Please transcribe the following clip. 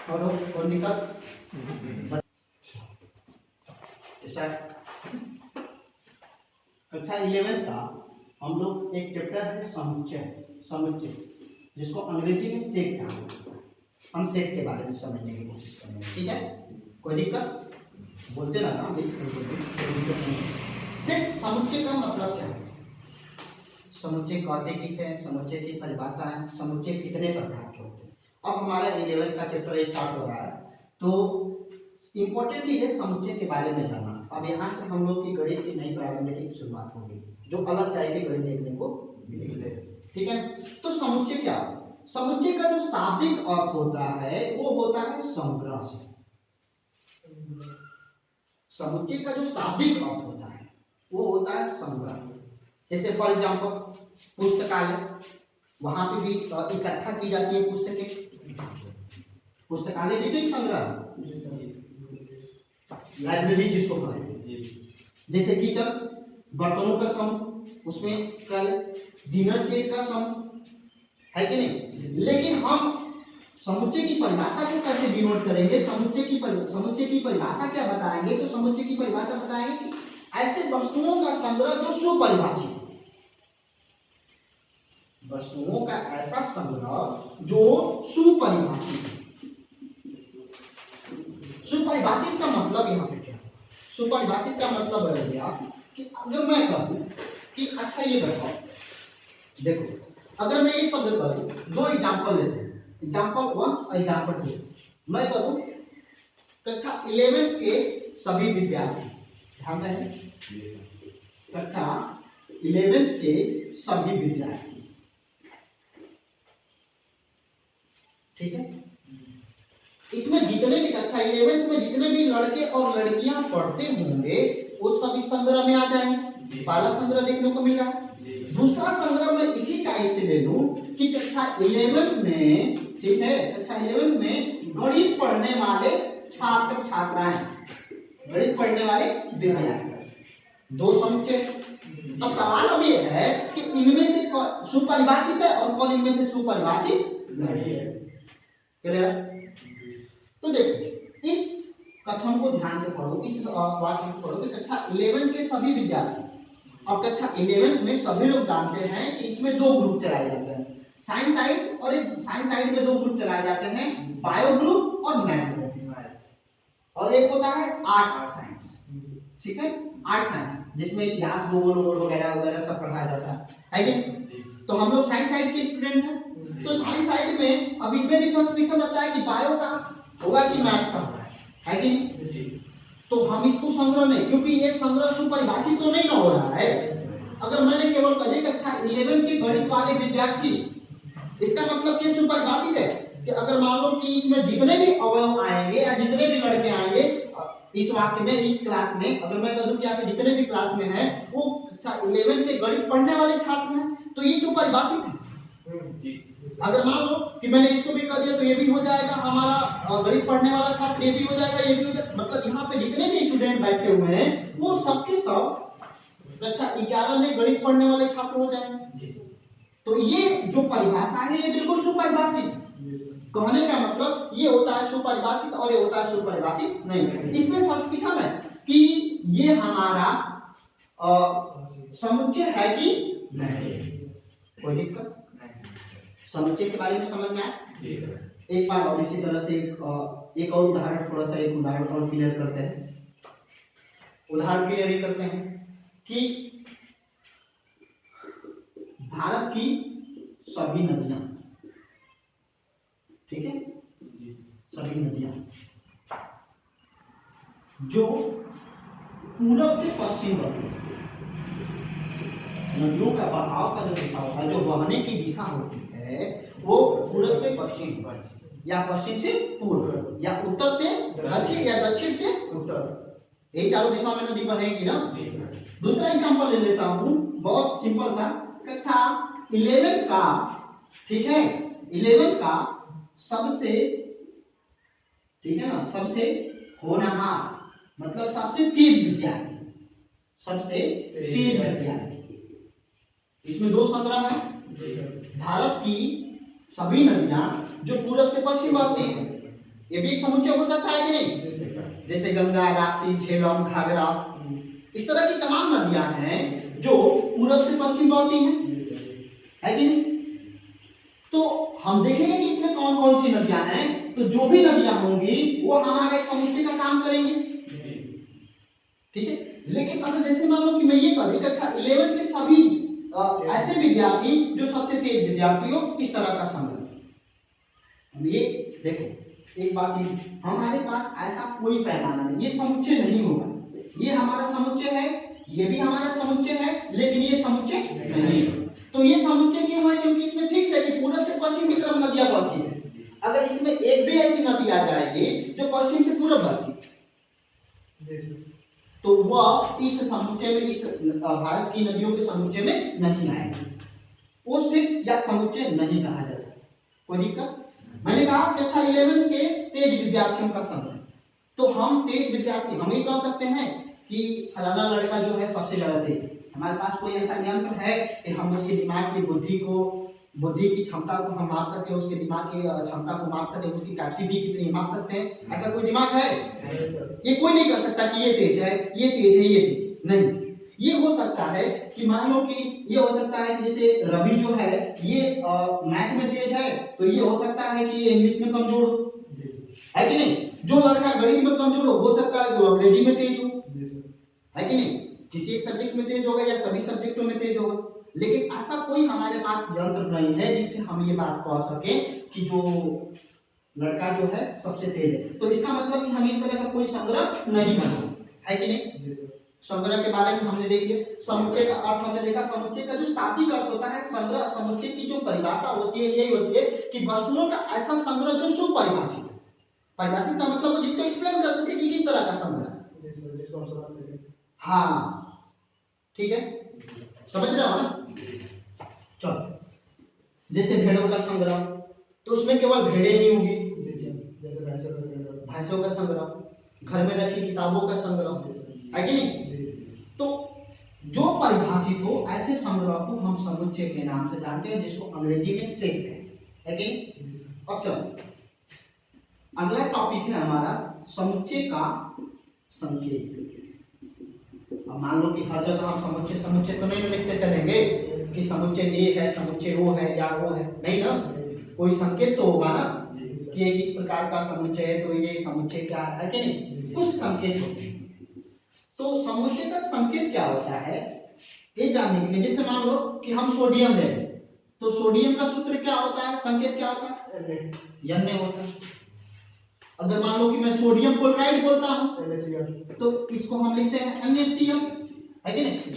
और दिक्कत कक्षा 11 का हम लोग एक चैप्टर है समुच्चय जिसको अंग्रेजी में सेट कहा है। हम सेट के बारे में समझने की कोशिश करेंगे, ठीक है? कोई दिक्कत? बोलते रहना सेट समुच्चय का मतलब क्या है? समुच्चय कहते किसे है? समुच्चय की परिभाषा है। समुच्चय कितने प्रकार के होते हैं? अब हमारा 11 का चैप्टर स्टार्ट हो रहा है, तो इम्पोर्टेंट है समुच्चय के बारे में जानना। अब यहाँ से हम लोग की गणित की नई प्रारंभिक की शुरुआत होगी, जो अलग टाइप की गणित देखने को मिलेगी, ठीक है? तो समुच्चय क्या है? समुच्चय का जो शाब्दिक अर्थ होता है वो होता है संग्रह से। समुच्चय का जो शाब्दिक अर्थ होता है वो होता है संग्रह। जैसे फॉर एग्जाम्पल पुस्तकालय, वहां पे भी इकट्ठा की जाती है पुस्तकें। पुस्तकालय भी एक संग्रह, लाइब्रेरी जिसको कहते। जैसे किचन, बर्तनों का समूह, उसमें कल डिनर सेट का समूह है कि नहीं? लेकिन हम समुच्चय की परिभाषा को कैसे डिनोट करेंगे? समुच्चय की परिभाषा क्या बताएंगे? तो समुच्चय की परिभाषा बताएंगे कि ऐसे वस्तुओं का संग्रह जो सुपरिभाषित, वस्तुओं का ऐसा संग्रह जो सुपरिभाषित। सुपरिभाषित का मतलब यहाँ पे क्या है? सुपरिभाषित का मतलब रह गया कि अगर मैं कहूं कि अच्छा ये बताओ, देखो अगर मैं ये शब्द करूं, दो एग्जांपल लेते हैं, एग्जांपल 1 और एग्जांपल 2। मैं कहूं कक्षा 11 के सभी विद्यार्थी, ध्यान रहे, कक्षा 11 के सभी विद्यार्थी, ठीक है? इसमें जितने भी कक्षा 11 में जितने भी लड़के और लड़कियां पढ़ते होंगे वो सब इस संग्रह में आ जाएंगे। पहला संग्रह देखने को मिल रहा है। दूसरा संग्रह मैं इसी टाइप से ले लूं कि कक्षा 11 में, ठीक है, कक्षा 11 में गणित पढ़ने वाले छात्र छात्राएं, गणित पढ़ने वाले विद्यार्थी, दो समुच्चय। अब सवाल अब ये है कि इनमें से सुपरिभाषित है और कौन इनमें से सुपरिभाषित नहीं है। क्लियर? तो देखो इस कथन को ध्यान से पढ़ो, इस वाक्य को पढ़ो कि कक्षा 11 के सभी विद्यार्थी। अब कक्षा 11 में सभी लोग जानते हैं कि इसमें दो ग्रुप चलाए जाते हैं, साइंस साइड, और एक साइंस साइड में दो ग्रुप चलाए जाते हैं, बायो ग्रुप और मैथ ग्रुप, और एक होता है आर्ट साइंस, ठीक है? आर्ट साइंस जिसमें इतिहास, भूगोल वगैरह वगैरह सब पढ़ाया जाता है कि? तो हम लोग साइंस साइड के स्टूडेंट हैं। तो साइंस साइड में अब इसमें भी सस्पिशन रहता है कि बायो का होगा कि मैथ का है कि नहीं? तो हम इसको संग्रह नहीं, क्योंकि ये संग्रह सुपरिभाषित तो नहीं हो रहा है। अगर मैंने केवल कहे कक्षा 11 के गणित वाले विद्यार्थी, इसका मतलब ये सुपरिभाषित है कि अगर मान लो कि इसमें जितने भी अवयव आएंगे या जितने भी लड़के आएंगे इस वाक्य में, इस क्लास में, अगर मैं कहूं कि आप जितने भी क्लास में हैं वो कक्षा 11 के गणित पढ़ने वाले छात्र हैं, तो ये सुपरिभाषित है। अगर मान लो कि मैंने इसको भी कर दिया तो ये भी हो जाएगा, हमारा गणित पढ़ने वाला छात्र ये भी हो जाएगा, ये भी हो जाएगा। मतलब यहाँ पे जितने भी स्टूडेंट बैठे हुए हैं वो सबके सब कक्षा 11 में गणित पढ़ने वाले छात्र हो जाएंगे। तो ये जो परिभाषा है ये बिल्कुल सुपरिभाषित। कहने का मतलब ये होता है सुपरिभाषित और ये होता है सुपरिभाषित नहीं। इसमें सस्पिशन है कि ये हमारा समुच्चय है कि नहीं। कोई दिक्कत? समुच्चय के बारे में समझ में आया? एक बार और इसी तरह से एक और उदाहरण, थोड़ा सा एक उदाहरण और क्लियर करते हैं। उदाहरण क्लियर ही करते हैं कि भारत की सभी नदियां, ठीक है, सभी नदियां जो पूरब से पश्चिम बहती है, नदियों का बहाव का जो दिशा होता है, जो बहने की दिशा होती है वो पूरब से पश्चिम या पश्चिम से पूर्व या उत्तर से दक्षिण या दक्षिण से उत्तर, यही चारों दिशाओं में नदी बहेगी ना। दूसरा एग्जांपल ले लेता हूं, बहुत सिंपल सा, कक्षा 11 का, ठीक है, 11 का सबसे, ठीक है ना, सबसे होनहार मतलब सबसे तेज विद्यार्थी, सबसे तेज विद्यार्थी, इसमें दो संग्रह है। भारत की सभी नदियां जो पूरब से पश्चिम बहती हैं, ये भी एक समुच्चय हो सकता है कि नहीं? जैसे गंगा, राप्ती, झेलम, घाघरा, इस तरह की तमाम नदियां हैं जो पूरब से पश्चिम बहती हैं, है कि नहीं? तो हम देखेंगे कि इसमें कौन कौन सी नदियां हैं, तो जो भी नदियां होंगी वो हमारे एक समुच्चय का काम करेंगे, ठीक है। लेकिन अगर जैसे मान लो कि मैं ये कह दूं कक्षा 11 के सभी ऐसे विद्यार्थी जो सबसे तेज विद्यार्थी हो, इस तरह का संग्रह। अब ये देखो एक बात, ये हमारे पास ऐसा कोई पैमाना नहीं, ये समुच्चय नहीं होगा। ये हमारा समुच्चय है, ये भी हमारा समुच्चय है, लेकिन ये समुच्चय नहीं है। तो ये समुच्चय क्यों है? क्योंकि इसमें फिक्स है कि पूरब से पश्चिम की तरफ नदियां बहती है। अगर इसमें एक भी ऐसी नदी आ जाएगी जो पश्चिम से पूरब बहती है, तो वह इस समुच्चय में, इस भारत की नदियों के समुच्चय में नहीं आएगी। वो सिर्फ या समुच्चय नहीं कहा जा सकता। कोई दिक्कत? मैंने कहा कक्षा 11 के तेज विद्यार्थियों का संग्रह। तो हम तेज विद्यार्थी, हम ये कह सकते हैं कि फलाना लड़का जो है सबसे ज्यादा तेज। हमारे पास कोई ऐसा यंत्र है कि हम उसके दिमाग की बुद्धि की क्षमता को हम माप सकते हैं, उसके दिमाग की क्षमता को माप सकते हैं, उसकी कैपेसिटी कितनी माप सकते हैं? ऐसा कोई दिमाग है? ये कोई नहीं कर सकता कि ये तेज है, ये तेज है, ये तेज नहीं। ये हो सकता है कि मान लो कि ये हो सकता है कि जैसे रवि जो है ये मैथ में तेज है, तो ये हो सकता है कि ये इंग्लिश में कमजोर हो, है कि नहीं? जो लड़का गणित में कमजोर हो सकता है कि वो अंग्रेजी में तेज हो, है कि नहीं? किसी एक सब्जेक्ट में तेज होगा या सभी सब्जेक्टों में तेज होगा। लेकिन ऐसा कोई हमारे पास यंत्र नहीं है जिससे हम ये बात कह सके कि जो लड़का जो है सबसे तेज है। तो इसका मतलब कि हम इस तरह का कोई संग्रह नहीं बना सकते, है कि नहीं? संग्रह के बारे में हमने देख लिया। समुच्चय का अर्थ हमने देखा। समुच्चय का जो शाब्दिक अर्थ होता है, संग्रह, समुच्चय की जो परिभाषा होती है यही होती है कि वस्तुओं का ऐसा संग्रह जो सुपरिभाषित है। परिभाषित का मतलब जिसको एक्सप्लेन कर सके कि किस तरह का संग्रह। हाँ, ठीक है, समझ रहे हो ना? चलो, जैसे भेड़ों का संग्रह, तो उसमें केवल भेड़े नहीं होंगी, भैंसों का संग्रह, घर में रखी किताबों का संग्रह, है कि नहीं? तो जो परिभाषित हो ऐसे संग्रह को हम समुच्चय के नाम से जानते हैं, जिसको अंग्रेजी में सेट है कि नहीं? अब चलो, अगला टॉपिक है हमारा समुच्चय का संकेत। अब मान लो कि हर जगह हम समुच्चय तो नहीं लिखते चलेंगे कि समुच्चय ये है, समुच्चय वो है या वो है, नहीं ना। कोई संकेत तो होगा ना कि ये किस प्रकार का समुच्चय है, तो ये समुच्चय क्या है कि नहीं? कुछ संकेत होते हैं। तो समुच्चय का संकेत क्या होता है ये जानने के लिए, जैसे मान लो कि हम सोडियम ले लें, तो सोडियम का सूत्र क्या होता है, संकेत क्या होता है? Na होता है। अगर मान लो कि मैं सोडियम क्लोराइड बोलता हूं तो इसको हम लिखते हैं NaCl, है कि नहीं?